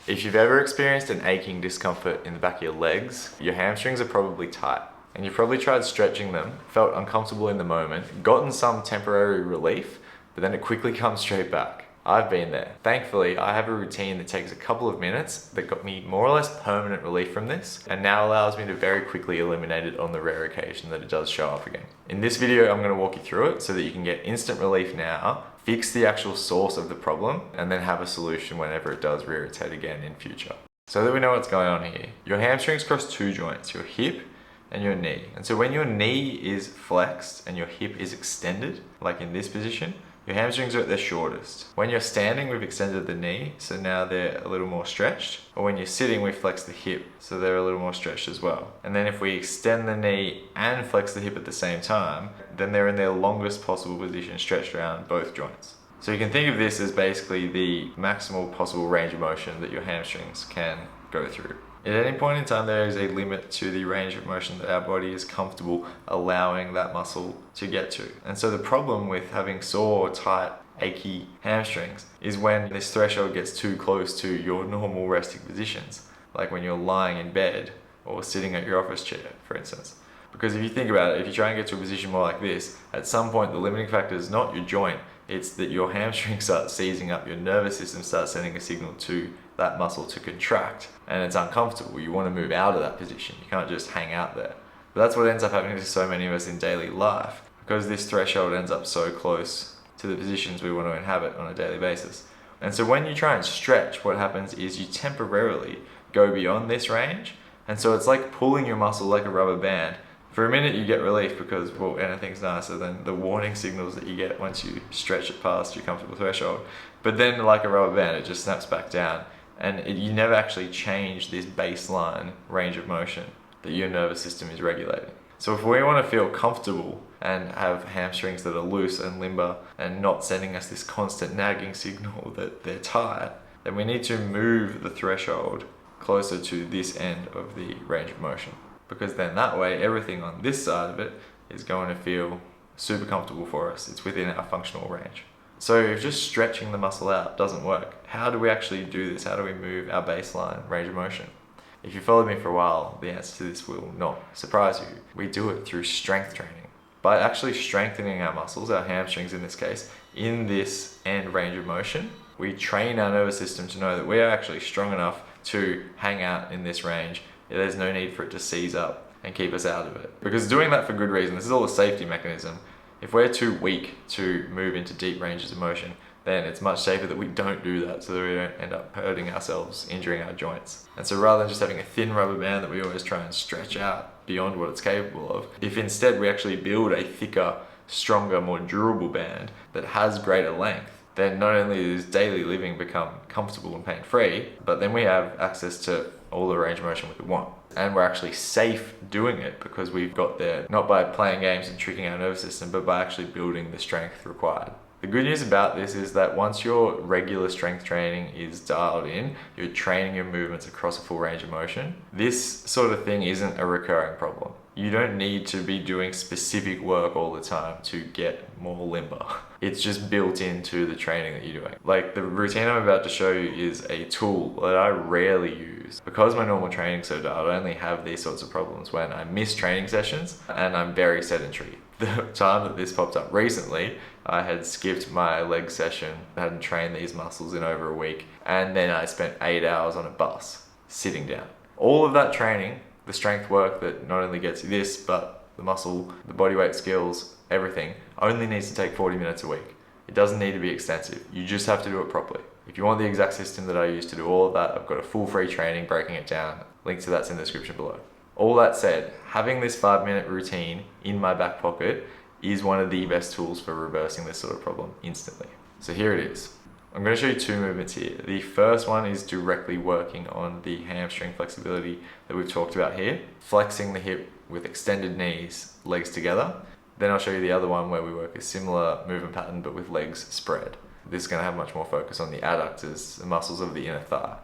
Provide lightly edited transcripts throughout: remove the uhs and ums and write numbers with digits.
If you've ever experienced an aching discomfort in the back of your legs, your hamstrings are probably tight. And you've probably tried stretching them, felt uncomfortable in the moment, gotten some temporary relief, but then it quickly comes straight back. I've been there. Thankfully, I have a routine that takes a couple of minutes that got me more or less permanent relief from this, and now allows me to very quickly eliminate it on the rare occasion that it does show up again. In this video, I'm going to walk you through it so that you can get instant relief now, fix the actual source of the problem, and then have a solution whenever it does rear its head again in future. So that we know what's going on here. Your hamstrings cross two joints, your hip and your knee. And so when your knee is flexed and your hip is extended, like in this position, your hamstrings are at their shortest. When you're standing, we've extended the knee, so now they're a little more stretched. Or when you're sitting, we flex the hip, so they're a little more stretched as well. And then if we extend the knee and flex the hip at the same time, then they're in their longest possible position, stretched around both joints. So you can think of this as basically the maximal possible range of motion that your hamstrings can go through. At any point in time, there is a limit to the range of motion that our body is comfortable allowing that muscle to get to. And so the problem with having sore, tight, achy hamstrings is when this threshold gets too close to your normal resting positions, like when you're lying in bed or sitting at your office chair, for instance. Because if you think about it, if you try and get to a position more like this, at some point the limiting factor is not your joint, it's that your hamstring starts seizing up, your nervous system starts sending a signal to that muscle to contract, and it's uncomfortable. You want to move out of that position. You can't just hang out there. But that's what ends up happening to so many of us in daily life, because this threshold ends up so close to the positions we want to inhabit on a daily basis. And so when you try and stretch, what happens is you temporarily go beyond this range, and so it's like pulling your muscle like a rubber band. For a minute you get relief because, well, anything's nicer than the warning signals that you get once you stretch it past your comfortable threshold. But then, like a rubber band, it just snaps back down, and you never actually change this baseline range of motion that your nervous system is regulating. So if we want to feel comfortable and have hamstrings that are loose and limber and not sending us this constant nagging signal that they're tight, then we need to move the threshold closer to this end of the range of motion. Because then that way, everything on this side of it is going to feel super comfortable for us. It's within our functional range. So if just stretching the muscle out doesn't work, how do we actually do this? How do we move our baseline range of motion? If you followed me for a while, the answer to this will not surprise you. We do it through strength training. By actually strengthening our muscles, our hamstrings in this case, in this end range of motion, we train our nervous system to know that we are actually strong enough to hang out in this range. There's no need for it to seize up and keep us out of it. Because doing that for good reason, this is all a safety mechanism. If we're too weak to move into deep ranges of motion, then it's much safer that we don't do that so that we don't end up hurting ourselves, injuring our joints. And so rather than just having a thin rubber band that we always try and stretch out beyond what it's capable of, if instead we actually build a thicker, stronger, more durable band that has greater length, then not only does daily living become comfortable and pain-free, but then we have access to all the range of motion we want. And we're actually safe doing it because we've got there not by playing games and tricking our nervous system, but by actually building the strength required. The good news about this is that once your regular strength training is dialed in, you're training your movements across a full range of motion, this sort of thing isn't a recurring problem. You don't need to be doing specific work all the time to get more limber. It's just built into the training that you're doing. Like the routine I'm about to show you is a tool that I rarely use. Because my normal training's so dialed, I only have these sorts of problems when I miss training sessions and I'm very sedentary. The time that this popped up recently, I had skipped my leg session, I hadn't trained these muscles in over a week, and then I spent 8 hours on a bus, sitting down. All of that training, the strength work that not only gets you this, but the muscle, the body weight skills, everything, only needs to take 40 minutes a week. It doesn't need to be extensive. You just have to do it properly. If you want the exact system that I use to do all of that, I've got a full free training breaking it down. Link to that's in the description below. All that said, having this 5-minute routine in my back pocket is one of the best tools for reversing this sort of problem instantly. So here it is. I'm going to show you two movements here. The first one is directly working on the hamstring flexibility that we've talked about here, flexing the hip with extended knees, legs together. Then I'll show you the other one where we work a similar movement pattern but with legs spread. This is going to have much more focus on the adductors, the muscles of the inner thigh.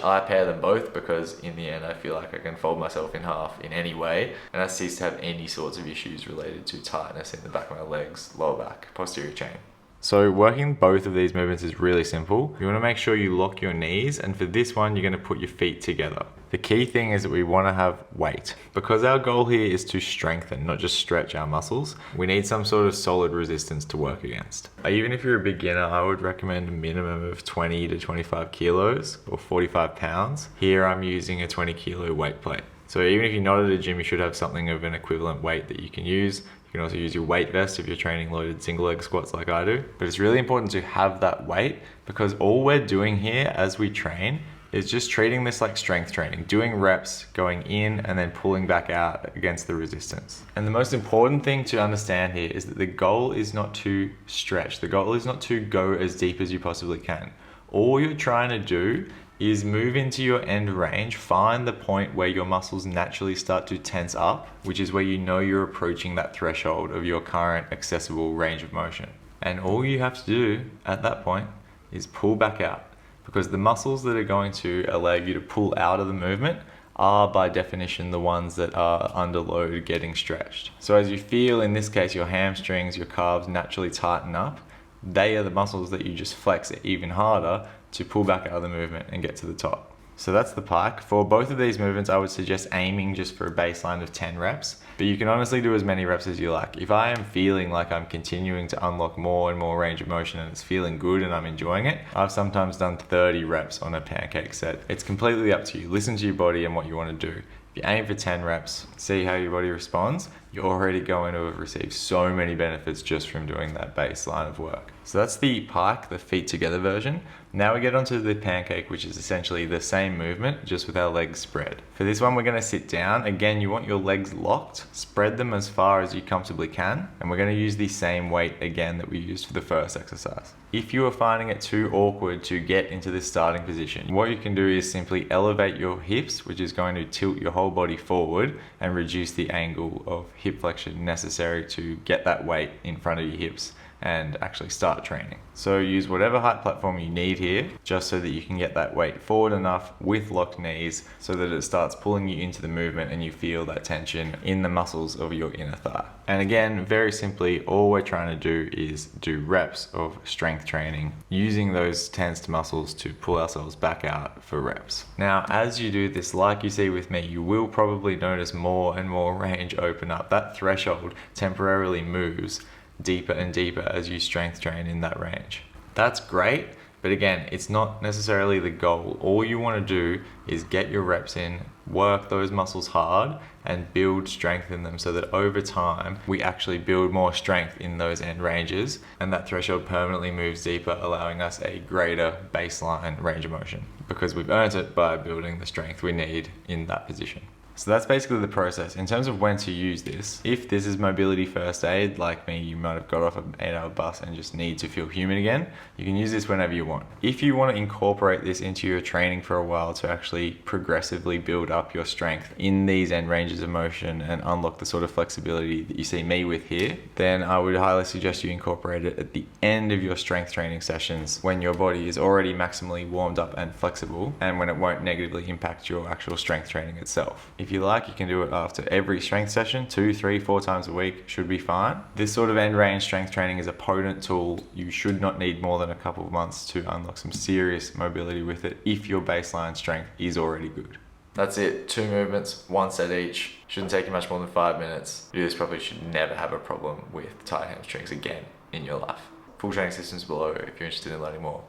I pair them both because in the end I feel like I can fold myself in half in any way, and I cease to have any sorts of issues related to tightness in the back of my legs, lower back, posterior chain. So working both of these movements is really simple. You want to make sure you lock your knees, and for this one, you're going to put your feet together. The key thing is that we want to have weight. Because our goal here is to strengthen, not just stretch our muscles, we need some sort of solid resistance to work against. Even if you're a beginner, I would recommend a minimum of 20 to 25 kilos or 45 pounds. Here I'm using a 20 kilo weight plate. So even if you're not at a gym, you should have something of an equivalent weight that you can use. You can also use your weight vest if you're training loaded single leg squats like I do. But it's really important to have that weight, because all we're doing here as we train is just treating this like strength training, doing reps, going in and then pulling back out against the resistance. And the most important thing to understand here is that the goal is not to stretch. The goal is not to go as deep as you possibly can. All you're trying to do is move into your end range, find the point where your muscles naturally start to tense up, which is where you know you're approaching that threshold of your current accessible range of motion. And all you have to do at that point is pull back out, because the muscles that are going to allow you to pull out of the movement are by definition the ones that are under load getting stretched. So as you feel, in this case, your hamstrings, your calves naturally tighten up, they are the muscles that you just flex even harder to pull back out of the movement and get to the top. So that's the pike. For both of these movements, I would suggest aiming just for a baseline of 10 reps, but you can honestly do as many reps as you like. If I am feeling like I'm continuing to unlock more and more range of motion and it's feeling good and I'm enjoying it, I've sometimes done 30 reps on a pancake set. It's completely up to you. Listen to your body and what you want to do. If you aim for 10 reps, see how your body responds, you're already going to have received so many benefits just from doing that baseline of work. So that's the pike, the feet together version. Now we get onto the pancake, which is essentially the same movement, just with our legs spread. For this one, we're going to sit down. Again, you want your legs locked, spread them as far as you comfortably can, and we're going to use the same weight again that we used for the first exercise. If you are finding it too awkward to get into this starting position, what you can do is simply elevate your hips, which is going to tilt your whole body forward and reduce the angle of hip flexion necessary to get that weight in front of your hips and actually start training. So use whatever height platform you need here, just so that you can get that weight forward enough with locked knees so that it starts pulling you into the movement and you feel that tension in the muscles of your inner thigh. And again, very simply, all we're trying to do is do reps of strength training, using those tensed muscles to pull ourselves back out for reps. Now, as you do this, like you see with me, you will probably notice more and more range open up. That threshold temporarily moves deeper and deeper as you strength train in that range. That's great, but again, it's not necessarily the goal. All you want to do is get your reps in, work those muscles hard, and build strength in them so that over time, we actually build more strength in those end ranges, and that threshold permanently moves deeper, allowing us a greater baseline range of motion, because we've earned it by building the strength we need in that position. So that's basically the process. In terms of when to use this, if this is mobility first aid, like me, you might have got off an 8-hour bus and just need to feel human again, you can use this whenever you want. If you want to incorporate this into your training for a while to actually progressively build up your strength in these end ranges of motion and unlock the sort of flexibility that you see me with here, then I would highly suggest you incorporate it at the end of your strength training sessions when your body is already maximally warmed up and flexible, and when it won't negatively impact your actual strength training itself. If you like, you can do it after every strength session, 2, 3, 4 times a week should be fine. This sort of end range strength training is a potent tool. You should not need more than a couple of months to unlock some serious mobility with it if your baseline strength is already good. That's it, 2 movements, 1 set each. Shouldn't take you much more than 5 minutes. You do this properly, should never have a problem with tight hamstrings again in your life. Full training systems below if you're interested in learning more.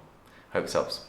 Hope this helps.